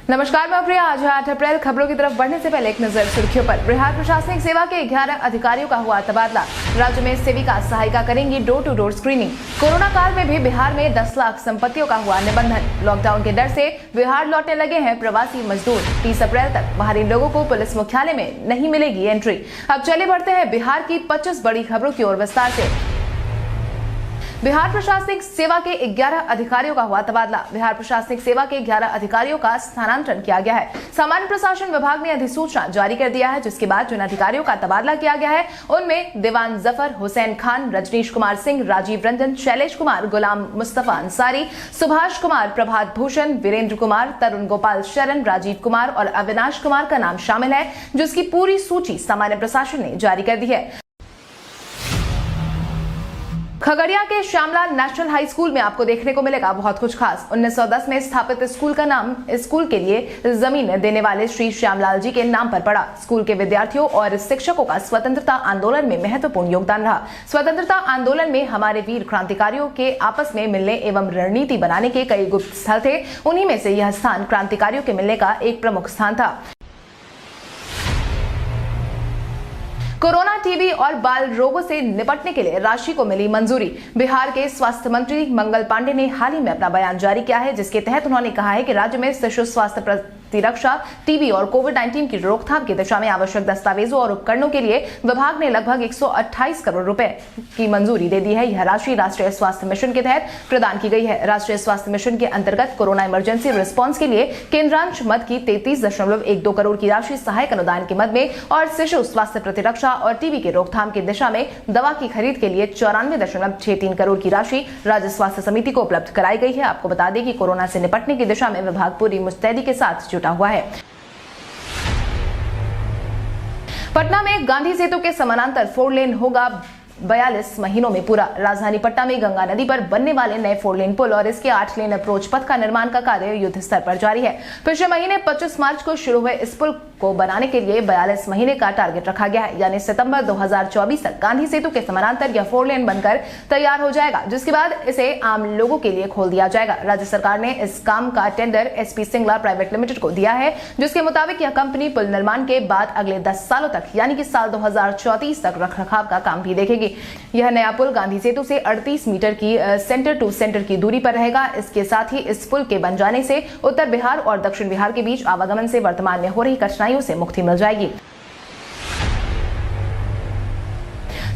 नमस्कार, मैं प्रिया। आज 8 अप्रैल। खबरों की तरफ बढ़ने से पहले एक नजर सुर्खियों पर। बिहार प्रशासनिक सेवा के 11 अधिकारियों का हुआ तबादला। राज्य में सेविका सहायिका करेंगी door to door screening. Corona काल में भी बिहार में 10 लाख संपत्तियों का हुआ निबंधन। लॉकडाउन के डर से बिहार लौटने लगे हैं प्रवासी मजदूर। 30 अप्रैल तक बाहरी लोगों को पुलिस मुख्यालय में नहीं मिलेगी एंट्री। अब चले बढ़ते हैं बिहार की 25 बड़ी खबरों की ओर विस्तार से। बिहार प्रशासनिक सेवा के 11 अधिकारियों का हुआ तबादला। बिहार प्रशासनिक सेवा के 11 अधिकारियों का स्थानांतरण किया गया है। सामान्य प्रशासन विभाग ने अधिसूचना जारी कर दिया है, जिसके बाद जिन अधिकारियों का तबादला किया गया है उनमें दीवान जफर, हुसैन खान, रजनीश कुमार सिंह, राजीव रंजन, शैलेश कुमार, गुलाम मुस्तफा अंसारी, सुभाष कुमार, प्रभात भूषण, वीरेंद्र कुमार, तरुण गोपाल शरण, राजीव कुमार और अविनाश कुमार का नाम शामिल है, जिसकी पूरी सूची सामान्य प्रशासन ने जारी कर दी है। खगड़िया के श्यामलाल नेशनल हाई स्कूल में आपको देखने को मिलेगा बहुत कुछ खास। 1910 में स्थापित स्कूल का नाम स्कूल के लिए जमीन देने वाले श्री श्यामलाल जी के नाम पर पड़ा। स्कूल के विद्यार्थियों और शिक्षकों का स्वतंत्रता आंदोलन में महत्वपूर्ण योगदान रहा। स्वतंत्रता आंदोलन में हमारे वीर क्रांतिकारियों के आपस में मिलने एवं रणनीति बनाने के कई गुप्त स्थल थे। उन्हीं में से यह स्थान क्रांतिकारियों के मिलने का एक प्रमुख स्थान था। कोरोना, टीबी और बाल रोगों से निपटने के लिए राशि को मिली मंजूरी। बिहार के स्वास्थ्य मंत्री मंगल पांडे ने हाल ही में अपना बयान जारी किया है, जिसके तहत उन्होंने कहा है कि राज्य में शिशु स्वास्थ्य प्रतिरक्षा, टीबी और कोविड-19 की रोकथाम की दिशा में आवश्यक दस्तावेजों और उपकरणों के लिए विभाग ने लगभग 128 करोड़ रुपए की मंजूरी दे दी है। यह राशि राष्ट्रीय स्वास्थ्य मिशन के तहत प्रदान की गई है। राष्ट्रीय स्वास्थ्य मिशन के अंतर्गत कोरोना इमरजेंसी रिस्पांस के लिए केंद्रांश मद की 33.12 करोड़ की राशि सहायक अनुदान के मद में और शिशु स्वास्थ्य प्रतिरक्षा और टीबी की रोकथाम की दिशा में दवा की खरीद के लिए 94.63 करोड़ की राशि राज्य स्वास्थ्य समिति को उपलब्ध कराई गई है। आपको बता दें कि कोरोना से निपटने की दिशा में विभाग पूरी मुस्तैदी के साथ जुटा हुआ है। पटना में गांधी सेतु के समानांतर 4 लेन होगा 42 महीनों में पूरा। राजधानी पटना में गंगा नदी पर बनने वाले नए 4 लेन पुल और इसके 8 लेन अप्रोच पथ का निर्माण का कार्य युद्ध स्तर पर जारी है। पिछले महीने 25 मार्च को शुरू हुए इस पुल को बनाने के लिए 42 महीने का टारगेट रखा गया है, यानी सितंबर 2024 तक गांधी सेतु के समानांतर यह 4 लेन बनकर तैयार हो जाएगा, जिसके बाद इसे आम लोगों के लिए खोल दिया जाएगा। राज्य सरकार ने इस काम का tender SP Singla private limited को दिया है, जिसके मुताबिक यह कंपनी पुल निर्माण के बाद अगले 10 सालों तक यानी कि साल 2034 तक रखरखाव का काम भी देखेगी। यह नया पुल गांधी सेतु से 38 मीटर की सेंटर टू सेंटर की दूरी पर रहेगा। इसके साथ ही इस पुल के बन जाने से उत्तर बिहार और दक्षिण बिहार के बीच आवागमन से वर्तमान में हो रही कठिनाइयों से मुक्ति मिल जाएगी।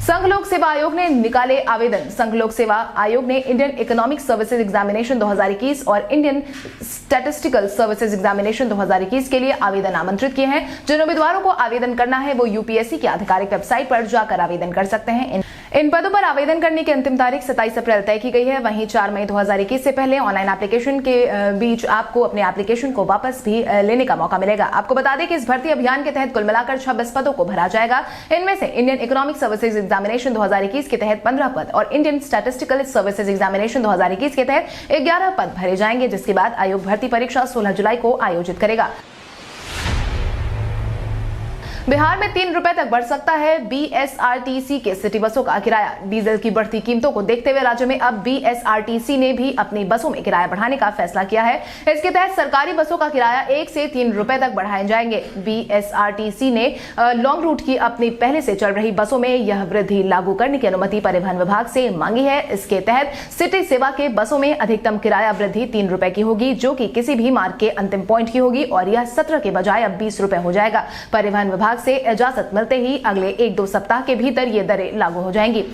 संघ लोक सेवा आयोग ने निकाले आवेदन। संघ लोक सेवा आयोग ने इंडियन इकोनॉमिक सर्विसेज एग्जामिनेशन 2021 और इंडियन स्टैटिस्टिकल सर्विसेज एग्जामिनेशन 2021 के लिए आवेदन आमंत्रित किए हैं। जिन उम्मीदवारों को आवेदन करना है वो यूपीएससी की आधिकारिक वेबसाइट पर जाकर आवेदन कर सकते हैं। इन पदों पर आवेदन करने की अंतिम तारीख 27 अप्रैल तय की गई है। वहीं 4 मई 2021 से पहले ऑनलाइन एप्लीकेशन के बीच आपको अपने एप्लीकेशन को वापस भी लेने का मौका मिलेगा। आपको बता दें कि इस भर्ती अभियान के तहत कुल मिलाकर 26 पदों को भरा जाएगा। इनमें से इंडियन इकोनॉमिक सर्विसेज एग्जामिनेशन 2021 के तहत 15 पद और इंडियन स्टैटिस्टिकल सर्विसेज एग्जामिनेशन 2021 के तहत 11 पद भरे जाएंगे, जिसके बाद आयोग भर्ती परीक्षा 16 जुलाई को आयोजित करेगा। बिहार में 3 रुपए तक बढ़ सकता है बीएसआरटीसी के सिटी बसों का किराया। डीजल की बढ़ती कीमतों को देखते हुए राज्य में अब बीएसआरटीसी ने भी अपनी बसों में किराया बढ़ाने का फैसला किया है। इसके तहत सरकारी बसों का किराया 1 से 3 रुपए तक बढ़ाए जाएंगे। बीएसआरटीसी ने लॉन्ग रूट की अपनी पहले से चल रही बसों में यह वृद्धि लागू करने की अनुमति परिवहन विभाग से मांगी है। इसके तहत सिटी सेवा के बसों में अधिकतम किराया वृद्धि 3 रुपए की होगी, जो कि किसी भी मार्ग के अंतिम पॉइंट की होगी, और यह 17 के बजाय अब 20 रुपए हो जाएगा। परिवहन विभाग से इजाजत मिलते ही अगले 1-2 सप्ताह के भीतर ये दरें लागू हो जाएंगी।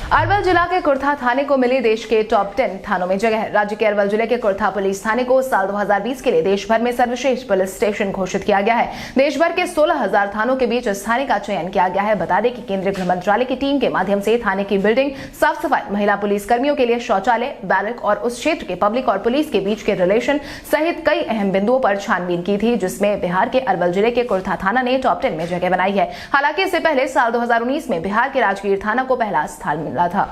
अरवल जिला के कुर्था थाने को मिली देश के टॉप 10 थानों में जगह। राज्य के अरवल जिले के कुर्था पुलिस थाने को साल 2020 के लिए देश भर में सर्वश्रेष्ठ पुलिस स्टेशन घोषित किया गया है। देश भर के 16,000 थानों के बीच इस थाने का चयन किया गया है। बता दें कि केंद्रीय गृह मंत्रालय की टीम के माध्यम से थाने की बिल्डिंग, साफ सफाई, महिला पुलिस कर्मियों के लिए शौचालय, बैरक और उस क्षेत्र के पब्लिक और पुलिस के बीच के रिलेशन सहित कई अहम बिंदुओं पर छानबीन की थी, जिसमें बिहार के अरवल जिले के कुर्था थाना ने टॉप 10 में जगह बनाई है। हालांकि इससे पहले साल 2019 में बिहार के राजगीर थाना को पहला स्थान मिला था।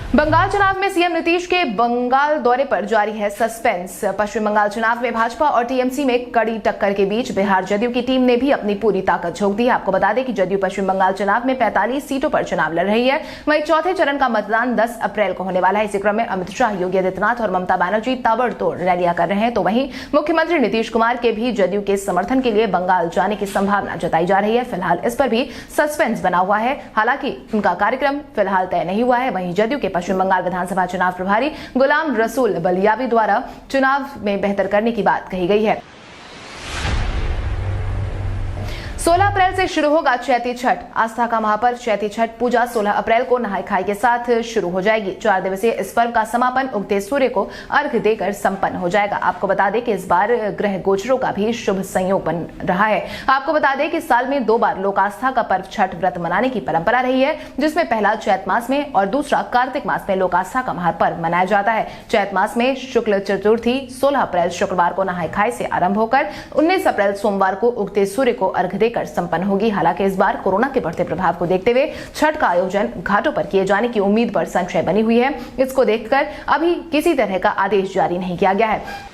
बंगाल चुनाव में सीएम नीतीश के बंगाल दौरे पर जारी है सस्पेंस। पश्चिम बंगाल चुनाव में भाजपा और टीएमसी में कड़ी टक्कर के बीच बिहार जदयू की टीम ने भी अपनी पूरी ताकत झोंक दी है। आपको बता दें कि जदयू पश्चिम बंगाल चुनाव में 45 सीटों पर चुनाव लड़ रही है। वहीं चौथे चरण का मतदान 10 अप्रैल को होने वाला है। इसी क्रम में अमित शाह, योगी आदित्यनाथ और ममता बनर्जी ताबड़तोड़ रैलियां कर रहे हैं, तो वहीं मुख्यमंत्री नीतीश कुमार के भी जदयू के समर्थन के लिए बंगाल जाने की संभावना जताई जा रही है। फिलहाल इस पर भी सस्पेंस बना हुआ है। हालांकि उनका कार्यक्रम फिलहाल तय नहीं हुआ है। वहीं जदयू के पश्चिम बंगाल विधानसभा चुनाव प्रभारी गुलाम रसूल बलियावी द्वारा चुनाव में बेहतर करने की बात कही गई है। 16 अप्रैल से शुरू होगा चैती छठ। आस्था का महापर्व चैती छठ पूजा 16 अप्रैल को नहाय खाई के साथ शुरू हो जाएगी। 4 दिवसीय इस पर्व का समापन उगते सूर्य को अर्घ्य देकर संपन्न हो जाएगा। आपको बता दें कि इस बार ग्रह गोचरों का भी शुभ संयोग बन रहा है। आपको बता दें कि साल में 2 बार लोक आस्था का पर्व छठ व्रत मनाने की परंपरा रही है, जिसमें पहला चैत मास में और दूसरा कार्तिक मास में लोक आस्था का महापर्व मनाया जाता है। चैत मास में शुक्ल चतुर्थी 16 अप्रैल शुक्रवार को नहाय खाई से आरंभ होकर 19 अप्रैल सोमवार को उगते सूर्य को अर्घ्य संपन्न होगी। हालांकि इस बार कोरोना के बढ़ते प्रभाव को देखते हुए छठ का आयोजन घाटों पर किए जाने की उम्मीद पर संशय बनी हुई है। इसको देखकर अभी किसी तरह का आदेश जारी नहीं किया गया है।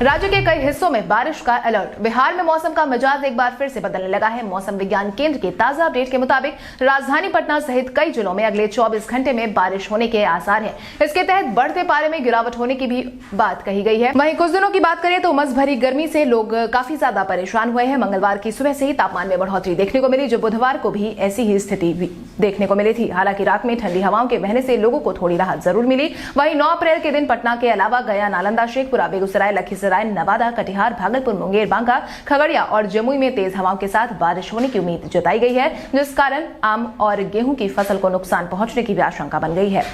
राज्य के कई हिस्सों में बारिश का अलर्ट। बिहार में मौसम का मिजाज एक बार फिर से बदलने लगा है। मौसम विज्ञान केंद्र के ताजा अपडेट के मुताबिक राजधानी पटना सहित कई जिलों में अगले 24 घंटे में बारिश होने के आसार हैं। इसके तहत बढ़ते पारे में गिरावट होने की भी बात कही गई है। वहीं कुछ दिनों की बात करें तो उमस भरी गर्मी से लोग काफी ज्यादा परेशान हुए हैं। मंगलवार की सुबह से ही तापमान में बढ़ोतरी देखने को मिली, जो बुधवार को भी ऐसी ही स्थिति देखने को मिली थी। हालांकि रात में ठंडी हवाओं के बहने से लोगों को थोड़ी राहत जरूर मिली। वहीं 9 अप्रैल के दिन पटना के अलावा गया, नालंदा, शेखपुरा, बेगूसराय, लखीसराय, नवादा, कटिहार, भागलपुर, मुंगेर, बांका, खगड़िया और जमुई में तेज हवाओं के साथ बारिश होने की उम्मीद जताई गई है, जिस कारण आम और गेहूं की फसल को नुकसान पहुंचने की भी आशंका बन गई है।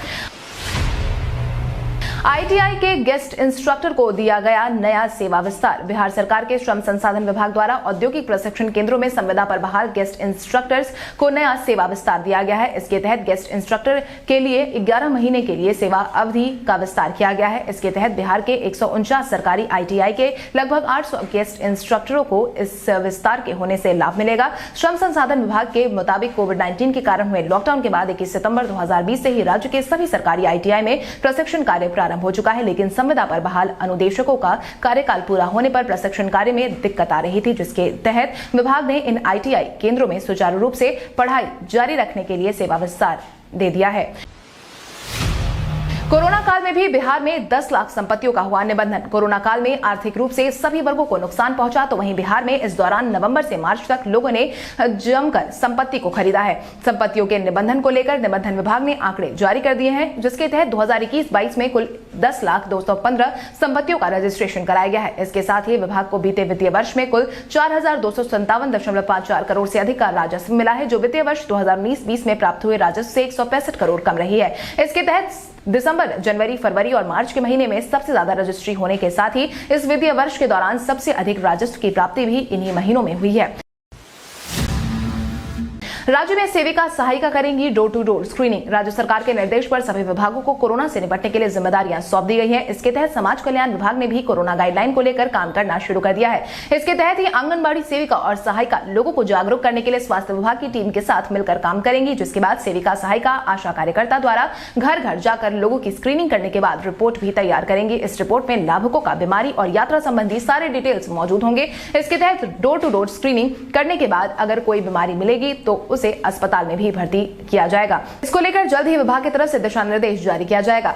आईटीआई के गेस्ट इंस्ट्रक्टर को दिया गया नया सेवा विस्तार। बिहार सरकार के श्रम संसाधन विभाग द्वारा औद्योगिक प्रशिक्षण केंद्रों में संविदा पर बहाल गेस्ट इंस्ट्रक्टर्स को नया सेवा विस्तार दिया गया है। इसके तहत गेस्ट इंस्ट्रक्टर के लिए 11 महीने के लिए सेवा अवधि का विस्तार किया गया है। इसके तहत बिहार के 149 सरकारी आईटीआई के लगभग 800 गेस्ट इंस्ट्रक्टरों को इस विस्तार के होने से लाभ मिलेगा। श्रम संसाधन विभाग के मुताबिक कोविड-19 के कारण हुए लॉकडाउन के बाद 21 सितंबर 2020 से ही राज्य के सभी सरकारी आईटीआई में प्रशिक्षण कार्य प्रारंभ हो चुका है, लेकिन संविदा पर बहाल अनुदेशकों का कार्यकाल पूरा होने पर प्रशिक्षण कार्य में दिक्कत आ रही थी, जिसके तहत विभाग ने इन आईटीआई केंद्रों में सुचारू रूप से पढ़ाई जारी रखने के लिए सेवा विस्तार दे दिया है। कोरोना काल में भी बिहार में 10 लाख संपत्तियों का हुआ निबंधन। कोरोना काल में आर्थिक रूप से सभी वर्गों को नुकसान पहुंचा, तो वहीं बिहार में इस दौरान नवंबर से मार्च तक लोगों ने जमकर संपत्ति को खरीदा है। संपत्तियों के निबंधन को लेकर निबंधन विभाग ने आंकड़े जारी कर दिए हैं, जिसके तहत 2021-22 में कुल 10,215 संपत्तियों का रजिस्ट्रेशन कराया गया है। इसके साथ ही विभाग को बीते वित्तीय वर्ष में कुल 4,257.54 करोड़ से अधिक का राजस्व मिला है, जो वित्तीय वर्ष 2019-20 में प्राप्त हुए राजस्व से 165 करोड़ कम रही है। इसके तहत दिसंबर, जनवरी, फरवरी और मार्च के महीने में सबसे ज्यादा रजिस्ट्री होने के साथ ही इस वित्तीय वर्ष के दौरान सबसे अधिक राजस्व की प्राप्ति भी इन्हीं महीनों में हुई है। राज्य में सेविका सहायिका करेंगी डोर टू डोर स्क्रीनिंग। राज्य सरकार के निर्देश पर सभी विभागों को कोरोना से निपटने के लिए जिम्मेदारियां सौंप दी गई हैं। इसके तहत समाज कल्याण विभाग ने भी कोरोना गाइडलाइन को लेकर काम करना शुरू कर दिया है। इसके तहत ही आंगनबाड़ी सेविका और सहायिका लोगों को जागरूक करने के लिए स्वास्थ्य विभाग की टीम के साथ मिलकर काम करेंगी, जिसके बाद सेविका सहायिका आशा कार्यकर्ता द्वारा घर घर जाकर लोगों की स्क्रीनिंग करने के बाद रिपोर्ट भी तैयार करेंगी। इस रिपोर्ट में लाभुकों का बीमारी और यात्रा संबंधी सारे डिटेल्स मौजूद होंगे। इसके तहत डोर टू डोर स्क्रीनिंग करने के बाद अगर कोई बीमारी मिलेगी तो उसे अस्पताल में भी भर्ती किया जाएगा। इसको लेकर जल्द ही विभाग की तरफ से दिशा निर्देश जारी किया जाएगा।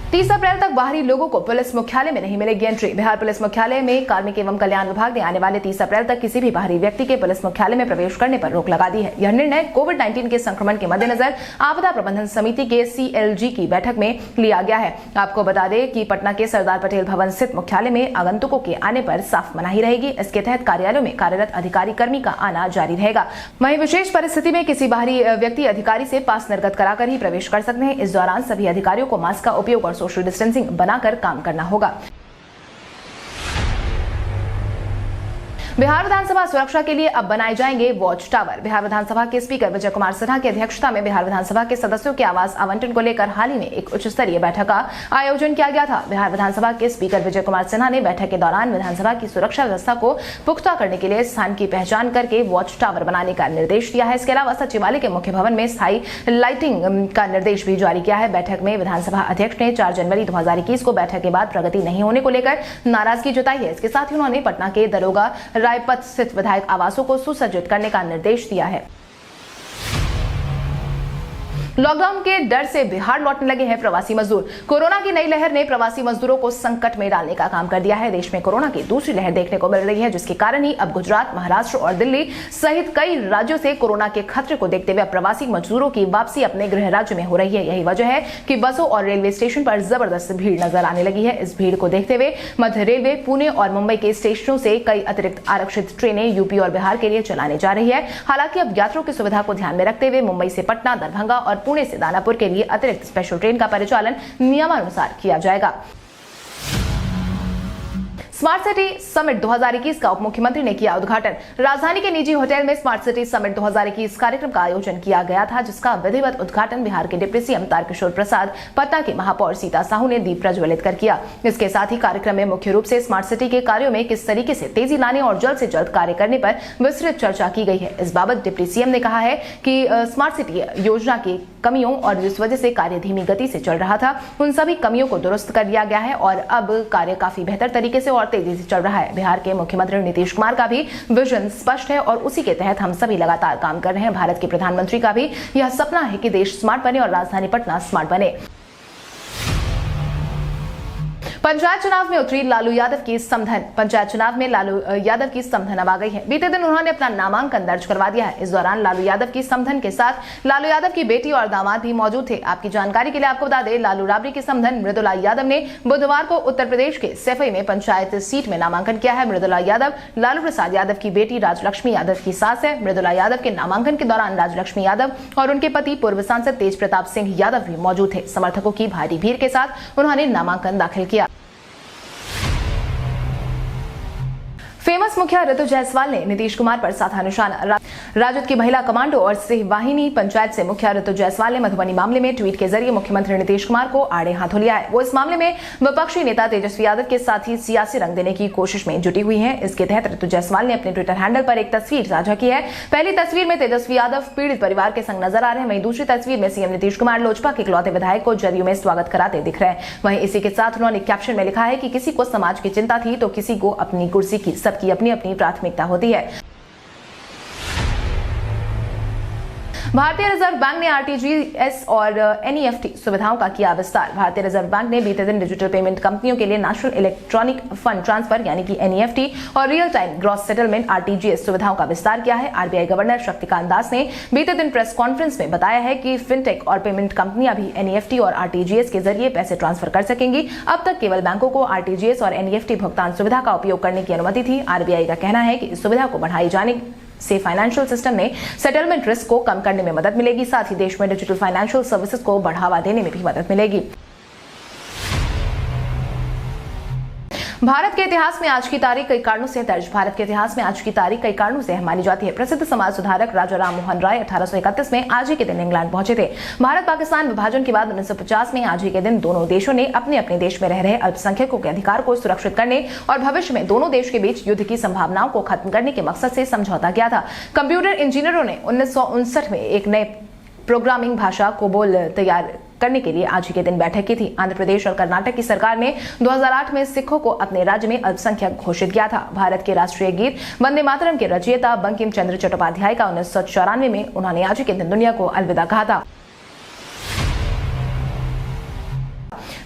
30 अप्रैल तक बाहरी लोगों को पुलिस मुख्यालय में नहीं मिलेगी एंट्री। बिहार पुलिस मुख्यालय में कार्मिक एवं कल्याण विभाग ने आने वाले 30 अप्रैल तक किसी भी बाहरी व्यक्ति के पुलिस मुख्यालय में प्रवेश करने पर रोक लगा दी है। यह निर्णय कोविड-19 के संक्रमण के मद्देनजर आपदा प्रबंधन समिति के CLG की बैठक में लिया गया है। आपको बता दें कि पटना के सरदार पटेल भवन स्थित मुख्यालय में आगंतुकों के आने पर साफ मनाही रहेगी। इसके तहत कार्यालयों में कार्यरत अधिकारी कर्मी का आना जारी रहेगा। वहीं विशेष परिस्थिति में किसी बाहरी व्यक्ति अधिकारी से पास निर्गत कराकर ही प्रवेश कर सकते हैं। इस दौरान सभी अधिकारियों को मास्क का उपयोग और सोशल डिस्टेंसिंग बनाकर काम करना होगा। बिहार विधानसभा सुरक्षा के लिए अब बनाए जाएंगे वॉच टावर। बिहार विधानसभा के स्पीकर विजय कुमार सिन्हा की अध्यक्षता में बिहार विधानसभा के सदस्यों के आवास आवंटन को लेकर हाल ही में एक उच्च स्तरीय बैठक का आयोजन किया गया था। बिहार विधानसभा के स्पीकर विजय कुमार सिन्हा ने बैठक के दौरान विधानसभा की सुरक्षा व्यवस्था को पुख्ता करने के लिए स्थान की पहचान करके वॉच टावर बनाने का निर्देश दिया है। इसके अलावा सचिवालय के मुख्य भवन में स्थायी लाइटिंग का निर्देश भी जारी किया है। बैठक में विधानसभा अध्यक्ष ने 4 जनवरी 2021 को बैठक के बाद प्रगति नहीं होने को लेकर नाराजगी जताई है। इसके साथ ही उन्होंने पटना के दरोगा रायपथ स्थित विधायक आवासों को सुसज्जित करने का निर्देश दिया है। लॉकडाउन के डर से बिहार लौटने लगे हैं प्रवासी मजदूर। कोरोना की नई लहर ने प्रवासी मजदूरों को संकट में डालने का काम कर दिया है। देश में कोरोना की दूसरी लहर देखने को मिल रही है, जिसके कारण ही अब गुजरात, महाराष्ट्र और दिल्ली सहित कई राज्यों से कोरोना के खतरे को देखते हुए प्रवासी मजदूरों की वापसी अपने गृह राज्य में हो रही है। यही वजह है कि बसों और रेलवे स्टेशन पर जबरदस्त भीड़ नजर आने लगी है। इस भीड़ को देखते हुए मध्य रेलवे पुणे और मुंबई के स्टेशनों से कई अतिरिक्त आरक्षित ट्रेनें यूपी और बिहार के लिए चलाने जा रही है। हालांकि अब यात्रियों की सुविधा को ध्यान में रखते हुए मुंबई से पटना, दरभंगा और पुणे से दानापुर के लिए अतिरिक्त स्पेशल ट्रेन का परिचालन नियमानुसार किया जाएगा। स्मार्ट सिटी समिट 2021 का उप मुख्यमंत्री ने किया उद्घाटन। राजधानी के निजी होटल में स्मार्ट सिटी समिट 2021 कार्यक्रम का आयोजन किया गया था, जिसका विधिवत उद्घाटन बिहार के डिप्टी सीएम तारकिशोर प्रसाद, पटना की महापौर सीता साहू ने दीप प्रज्वलित कर किया। इसके साथ ही कार्यक्रम में मुख्य रूप से स्मार्ट सिटी के कार्यों में किस तरीके से तेजी लाने और जल्द से जल्द कार्य करने पर विस्तृत चर्चा की गई है। इस बाबत डिप्टी सीएम ने कहा है कि स्मार्ट सिटी योजना की कमियों और जिस वजह से कार्य धीमी गति से चल रहा था, उन सभी कमियों को दुरुस्त कर लिया गया है और अब कार्य काफी बेहतर तरीके से और तेजी से चल रहा है। बिहार के मुख्यमंत्री नीतीश कुमार का भी विजन स्पष्ट है और उसी के तहत हम सभी लगातार काम कर रहे हैं। भारत के प्रधानमंत्री का भी यह सपना है कि देश स्मार्ट बने और राजधानी पटना स्मार्ट बने। पंचायत चुनाव में उतरी लालू यादव की समधन। पंचायत चुनाव में लालू यादव की समधन अब आ गई है। बीते दिन उन्होंने अपना नामांकन दर्ज करवा दिया है। इस दौरान लालू यादव की समधन के साथ लालू यादव की बेटी और दामाद भी मौजूद थे। आपकी जानकारी के लिए आपको बता दें, लालू राबड़ी की समधन मृदुला यादव ने बुधवार को उत्तर प्रदेश के सैफई में पंचायत सीट में नामांकन किया है। मृदुला यादव लालू प्रसाद यादव की बेटी राजलक्ष्मी यादव की सास है। मृदुला यादव के नामांकन के दौरान राजलक्ष्मी यादव और उनके पति पूर्व सांसद तेज प्रताप सिंह यादव भी मौजूद थे। समर्थकों की भारी भीड़ के साथ उन्होंने नामांकन दाखिल किया। फेमस मुखिया ऋतु जायसवाल ने नीतीश कुमार पर साधा निशाना। राजद की महिला कमांडो और सिंह वाहिनी पंचायत से मुखिया ऋतु जायसवाल ने मधुबनी मामले में ट्वीट के जरिए मुख्यमंत्री नीतीश कुमार को आड़े हाथों लिया है। वो इस मामले में विपक्षी नेता तेजस्वी यादव के साथ ही सियासी रंग देने की कोशिश में जुटी हुई है। इसके तहत ऋतु जायसवाल ने अपने ट्विटर हैंडल पर एक तस्वीर साझा की है। पहली तस्वीर में तेजस्वी यादव पीड़ित परिवार के संग नजर आ रहे हैं, वहीं दूसरी तस्वीर में सीएम नीतीश कुमार लोजपा के इकलौते विधायक को जदयू में स्वागत कराते दिख रहे हैं। वहीं इसी के साथ उन्होंने कैप्शन में लिखा है कि किसी को समाज की चिंता थी तो किसी को अपनी कुर्सी की, सबकी अपनी अपनी प्राथमिकता होती है। भारतीय रिजर्व बैंक ने आरटीजीएस और एनईएफटी सुविधाओं का किया विस्तार। भारतीय रिजर्व बैंक ने बीते दिन डिजिटल पेमेंट कंपनियों के लिए नेशनल इलेक्ट्रॉनिक फंड ट्रांसफर यानी कि एनईएफटी और real time gross settlement RTGS सुविधाओं का विस्तार किया है। आरबीआई गवर्नर शक्तिकांत दास ने बीते दिन प्रेस कॉन्फ्रेंस में बताया है कि फिनटेक और पेमेंट कंपनियां भी एनईएफटी और आरटीजीएस के जरिए पैसे ट्रांसफर कर सकेंगी। अब तक केवल बैंकों को आरटीजीएस और एनईएफटी भुगतान सुविधा का उपयोग करने की अनुमति थी। आरबीआई का कहना है कि इस सुविधा को बढ़ाई जाने से फाइनेंशियल सिस्टम में सेटलमेंट रिस्क को कम करने में मदद मिलेगी, साथ ही देश में डिजिटल फाइनेंशियल सर्विसेज को बढ़ावा देने में भी मदद मिलेगी। भारत के इतिहास में आज की तारीख कई कारणों से दर्ज। भारत के इतिहास में आज की तारीख कई कारणों से मानी जाती है। प्रसिद्ध समाज सुधारक राजा राम मोहन राय 1831 में आज ही के दिन इंग्लैंड पहुंचे थे। भारत पाकिस्तान विभाजन के बाद 1950 में आज ही के दिन दोनों देशों ने अपने अपने देश में रह रहे अल्पसंख्यकों के अधिकार को सुरक्षित करने और भविष्य में दोनों देश के बीच युद्ध की संभावनाओं को खत्म करने के मकसद से समझौता किया था। कंप्यूटर इंजीनियरों ने 1959 में एक नए प्रोग्रामिंग भाषा कोबोल तैयार करने के लिए आज ही के दिन बैठक की थी। आंध्र प्रदेश और कर्नाटक की सरकार ने 2008 में सिखों को अपने राज्य में अल्पसंख्यक घोषित किया था। भारत के राष्ट्रीय गीत वंदे मातरम के रचयिता बंकिम चंद्र चट्टोपाध्याय का 1994 में उन्होंने आज ही के दिन दुनिया को अलविदा कहा था।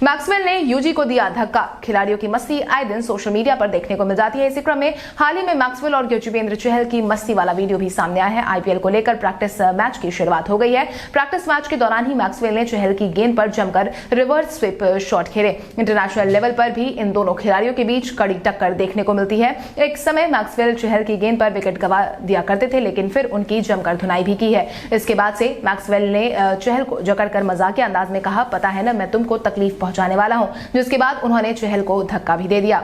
मैक्सवेल ने यूजी को दिया धक्का। खिलाड़ियों की मस्ती आए दिन सोशल मीडिया पर देखने को मिल जाती है। इसी क्रम में हाल ही में मैक्सवेल और युजवेंद्र चहल की मस्ती वाला वीडियो भी सामने आया है। आईपीएल को लेकर प्रैक्टिस मैच की शुरुआत हो गई है। प्रैक्टिस मैच के दौरान ही मैक्सवेल ने चहल की गेंद पर जमकर रिवर्स स्वीप शॉट खेले। इंटरनेशनल लेवल पर भी इन दोनों खिलाड़ियों के बीच कड़ी टक्कर देखने को मिलती है। एक समय मैक्सवेल चहल की गेंद पर विकेट गंवा दिया करते थे, लेकिन फिर उनकी जमकर धुनाई भी की है। इसके बाद से मैक्सवेल ने चहल को जकड़कर मजाकिया अंदाज में कहा, पता है ना मैं तुमको तकलीफ पहुंचाने वाला हूं, जिसके बाद उन्होंने चहल को धक्का भी दे दिया।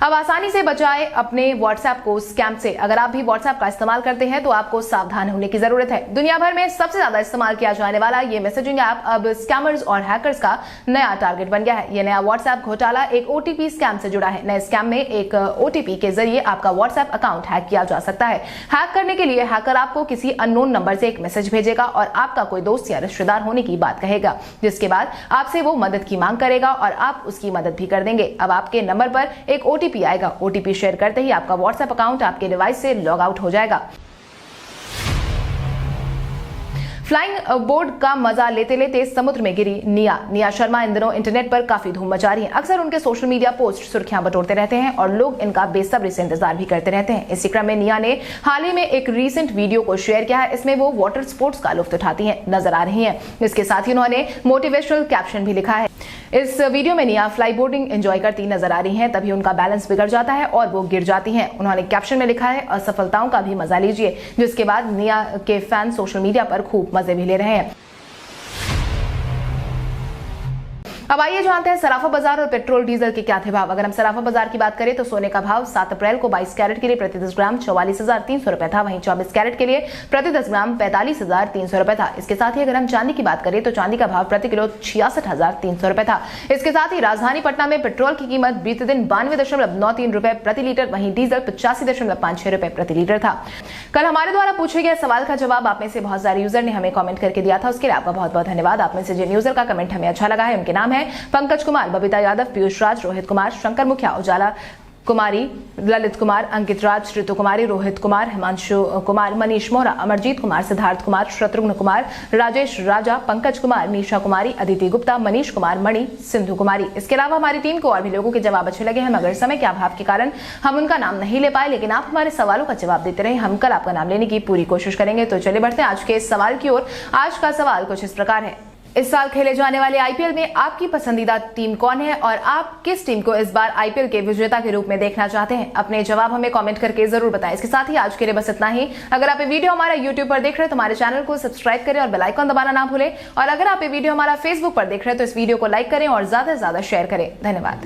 अब आसानी से बचाएं अपने व्हाट्सएप को स्कैम से। अगर आप भी व्हाट्सएप का इस्तेमाल करते हैं तो आपको सावधान होने की जरूरत है। दुनिया भर में सबसे ज्यादा इस्तेमाल किया जाने वाला ये मैसेजिंग ऐप अब स्कैमर्स और हैकर्स का नया टारगेट बन गया है। यह नया व्हाट्सएप घोटाला एक ओटीपी स्कैम से जुड़ा है। नए स्कैम में एक ओटीपी के जरिए आपका व्हाट्सएप अकाउंट हैक किया जा सकता है। हैक करने के लिए हैकर आपको किसी अननोन नंबर से एक मैसेज भेजेगा और आपका कोई दोस्त या रिश्तेदार होने की बात कहेगा, जिसके बाद आपसे वो मदद की मांग करेगा और आप उसकी मदद भी कर देंगे। अब आपके नंबर पर एक ओटीपी आएगा। ओटीपी शेयर करते ही आपका व्हाट्सएप अकाउंट आपके डिवाइस से लॉग आउट हो जाएगा। फ्लाइंग बोर्ड का मजा लेते लेते समुद्र में गिरी निया शर्मा इन दिनों इंटरनेट पर काफी धूम मचा रही हैं। अक्सर उनके सोशल मीडिया पोस्ट सुर्खियां बटोरते रहते हैं और लोग इनका बेसब्री से इंतजार भी करते रहते हैं। इसी क्रम में निया ने हाल ही में एक रीसेंट वीडियो को शेयर किया है। इसमें वो वाटर स्पोर्ट्स का लुत्फ उठाती हैं नजर आ रही हैं। इसके साथ ही उन्होंने मोटिवेशनल कैप्शन भी लिखा है। इस वीडियो में निया फ्लाई बोर्डिंग एंजॉय करती नजर आ रही हैं, तभी उनका बैलेंस बिगड़ जाता है और वो गिर जाती हैं। उन्होंने कैप्शन में लिखा है, असफलताओं का भी मजा लीजिए, जिसके बाद निया के फैन सोशल मीडिया पर खूब मजे भी ले रहे हैं। अब आइए जानते हैं सराफा बाजार और पेट्रोल डीजल के क्या थे भाव। अगर हम सराफा बाजार की बात करें तो सोने का भाव 7 अप्रैल को 22 कैरेट के लिए प्रति 10 ग्राम 44,300 रुपए था। वहीं 24 कैरेट के लिए प्रति 10 ग्राम 45,300 रुपए था। इसके साथ ही अगर हम चांदी की बात करें तो चांदी का भाव प्रति किलो 66,300 रुपए था। इसके साथ ही राजधानी पटना में पेट्रोल की कीमत बीते दिन 92.93 रुपए प्रति लीटर, वहीं डीजल 85.56 रुपए प्रति लीटर था। कल हमारे द्वारा पूछे गए सवाल का जवाब आप में से बहुत सारे यूजर ने हमें कमेंट करके दिया था। उसके लिए आपका बहुत बहुत धन्यवाद। आप में से जिन यूजर का कमेंट हमें अच्छा लगा है उनके नाम है पंकज कुमार, बबीता यादव, पीयूष राज, रोहित कुमार, शंकर मुखिया, उजाला कुमारी, ललित कुमार, अंकित राज, ऋतु कुमारी, रोहित कुमार, हिमांशु कुमार, मनीष मोहरा, अमरजीत कुमार, सिद्धार्थ कुमार, शत्रुघ्न कुमार, राजेश राजा, पंकज कुमार, नीशा कुमारी, अदिति गुप्ता, मनीष कुमार, मणि, सिंधु कुमारी। इसके अलावा हमारी टीम को और भी लोगों के जवाब अच्छे लगे हैं, मगर समय के अभाव के कारण हम उनका नाम नहीं ले पाए, लेकिन आप हमारे सवालों का जवाब देते रहे। हम कल आपका नाम लेने की पूरी कोशिश करेंगे। तो चलिए बढ़ते हैं आज के इस सवाल की ओर। आज का सवाल कुछ इस प्रकार है, इस साल खेले जाने वाले आईपीएल में आपकी पसंदीदा टीम कौन है और आप किस टीम को इस बार आईपीएल के विजेता के रूप में देखना चाहते हैं? अपने जवाब हमें कमेंट करके जरूर बताएं। इसके साथ ही आज के लिए बस इतना ही। अगर आप ये वीडियो हमारा यूट्यूब पर देख रहे हैं तो हमारे चैनल को सब्सक्राइब करें और बेल आइकन दबाना ना भूलें। और अगर आप ये वीडियो हमारा फेसबुक पर देख रहे हैं तो इस वीडियो को लाइक करें और ज्यादा से ज्यादा शेयर करें। धन्यवाद।